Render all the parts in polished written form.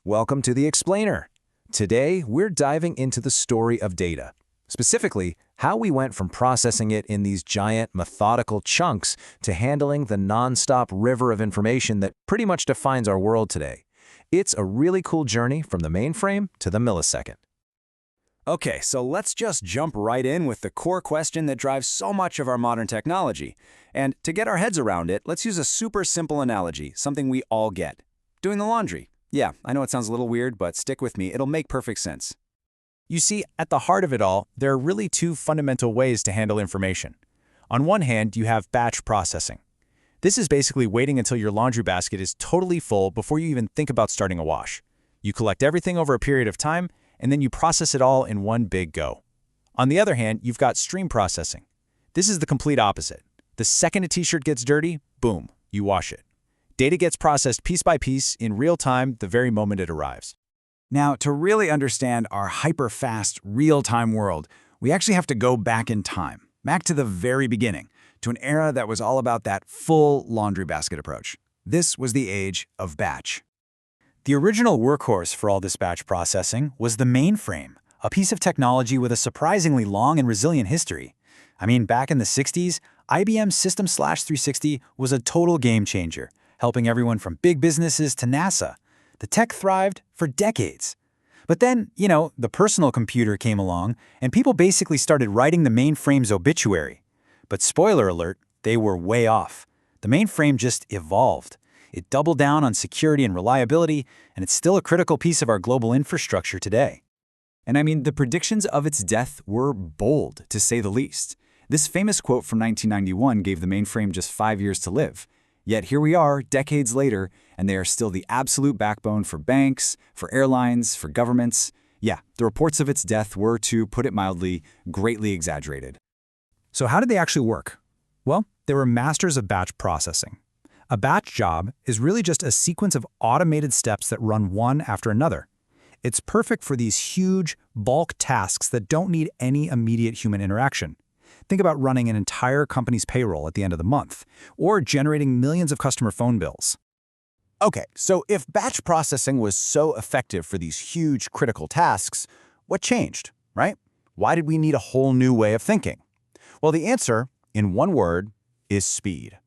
Welcome to the Explainer. Today, we're diving into the story of data. Specifically, how we went from processing it in these giant, methodical chunks to handling the non-stop river of information that pretty much defines our world today. It's a really cool journey from the mainframe to the millisecond. Okay, so let's just jump right in with the core question that drives so much of our modern technology. And to get our heads around it, let's use a super simple analogy, something we all get. Doing the laundry. Yeah, I know it sounds a little weird, but stick with me, it'll make perfect sense. You see, at the heart of it all, there are really two fundamental ways to handle information. On one hand, you have batch processing. This is basically waiting until your laundry basket is totally full before you even think about starting a wash. You collect everything over a period of time, and then you process it all in one big go. On the other hand, you've got stream processing. This is the complete opposite. The second a t-shirt gets dirty, boom, you wash it. Data gets processed piece by piece in real time the very moment it arrives. Now, to really understand our hyper-fast, real-time world, we actually have to go back in time, back to the very beginning, to an era that was all about that full laundry basket approach. This was the age of batch. The original workhorse for all this batch processing was the mainframe, a piece of technology with a surprisingly long and resilient history. I mean, back in the 60s, IBM's System/360 was a total game changer, helping everyone from big businesses to NASA. The tech thrived for decades. But then, the personal computer came along, and people basically started writing the mainframe's obituary. But spoiler alert, they were way off. The mainframe just evolved. It doubled down on security and reliability, and it's still a critical piece of our global infrastructure today. And I mean, the predictions of its death were bold, to say the least. This famous quote from 1991 gave the mainframe just 5 years to live. Yet here we are, decades later, and they are still the absolute backbone for banks, for airlines, for governments. Yeah, the reports of its death were, to put it mildly, greatly exaggerated. So how did they actually work? Well, they were masters of batch processing. A batch job is really just a sequence of automated steps that run one after another. It's perfect for these huge, bulk tasks that don't need any immediate human interaction. Think about running an entire company's payroll at the end of the month, or generating millions of customer phone bills. Okay, so if batch processing was so effective for these huge, critical tasks, what changed, right? Why did we need a whole new way of thinking? Well, the answer, in one word, is speed.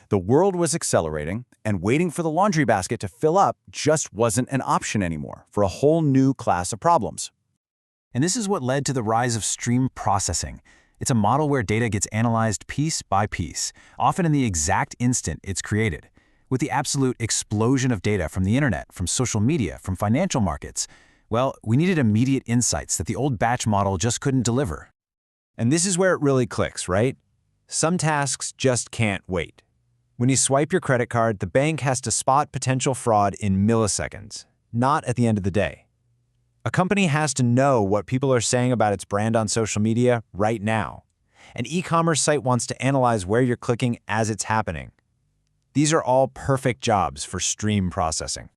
The world was accelerating, and waiting for the laundry basket to fill up just wasn't an option anymore for a whole new class of problems. And this is what led to the rise of stream processing. It's a model where data gets analyzed piece by piece, often in the exact instant it's created. With the absolute explosion of data from the internet, from social media, from financial markets, well, we needed immediate insights that the old batch model just couldn't deliver. And this is where it really clicks, right? Some tasks just can't wait. When you swipe your credit card, the bank has to spot potential fraud in milliseconds, not at the end of the day. A company has to know what people are saying about its brand on social media right now. An e-commerce site wants to analyze where you're clicking as it's happening. These are all perfect jobs for stream processing.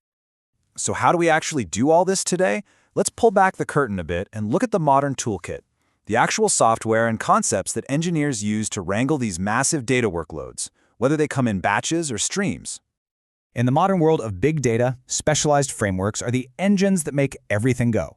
So how do we actually do all this today? Let's pull back the curtain a bit and look at the modern toolkit, the actual software and concepts that engineers use to wrangle these massive data workloads, whether they come in batches or streams. In the modern world of big data, specialized frameworks are the engines that make everything go.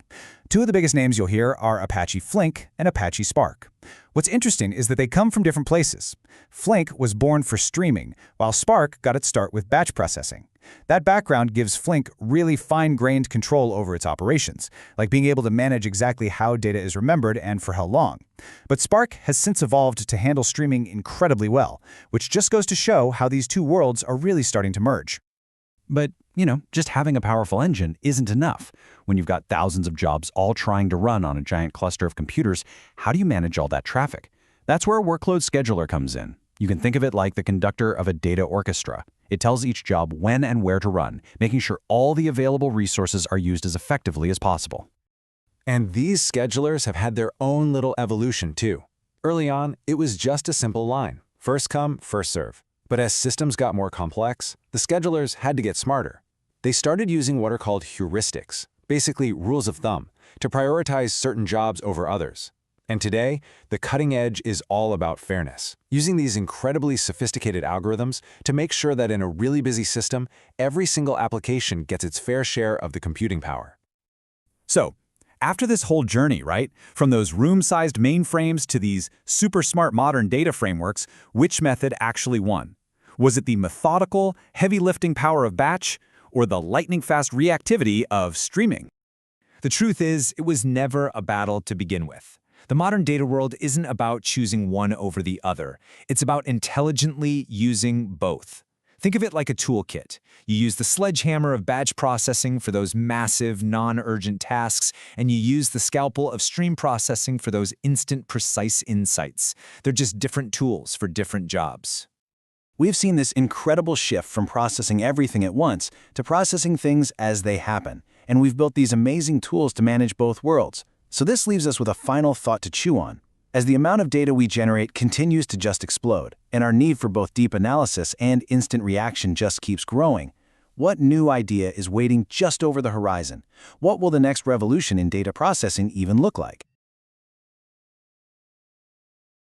Two of the biggest names you'll hear are Apache Flink and Apache Spark. What's interesting is that they come from different places. Flink was born for streaming, while Spark got its start with batch processing. That background gives Flink really fine-grained control over its operations, like being able to manage exactly how data is remembered and for how long. But Spark has since evolved to handle streaming incredibly well, which just goes to show how these two worlds are really starting to merge. But, just having a powerful engine isn't enough. When you've got thousands of jobs all trying to run on a giant cluster of computers, how do you manage all that traffic? That's where a workload scheduler comes in. You can think of it like the conductor of a data orchestra. It tells each job when and where to run, making sure all the available resources are used as effectively as possible. And these schedulers have had their own little evolution too. Early on, it was just a simple line, first come, first serve. But as systems got more complex, the schedulers had to get smarter. They started using what are called heuristics, basically rules of thumb, to prioritize certain jobs over others. And today, the cutting edge is all about fairness, using these incredibly sophisticated algorithms to make sure that in a really busy system, every single application gets its fair share of the computing power. So, after this whole journey, right, from those room-sized mainframes to these super smart modern data frameworks, which method actually won? Was it the methodical, heavy-lifting power of batch, or the lightning-fast reactivity of streaming? The truth is, it was never a battle to begin with. The modern data world isn't about choosing one over the other. It's about intelligently using both. Think of it like a toolkit. You use the sledgehammer of batch processing for those massive, non-urgent tasks, and you use the scalpel of stream processing for those instant, precise insights. They're just different tools for different jobs. We've seen this incredible shift from processing everything at once to processing things as they happen, and we've built these amazing tools to manage both worlds. So this leaves us with a final thought to chew on. As the amount of data we generate continues to just explode, and our need for both deep analysis and instant reaction just keeps growing, what new idea is waiting just over the horizon? What will the next revolution in data processing even look like?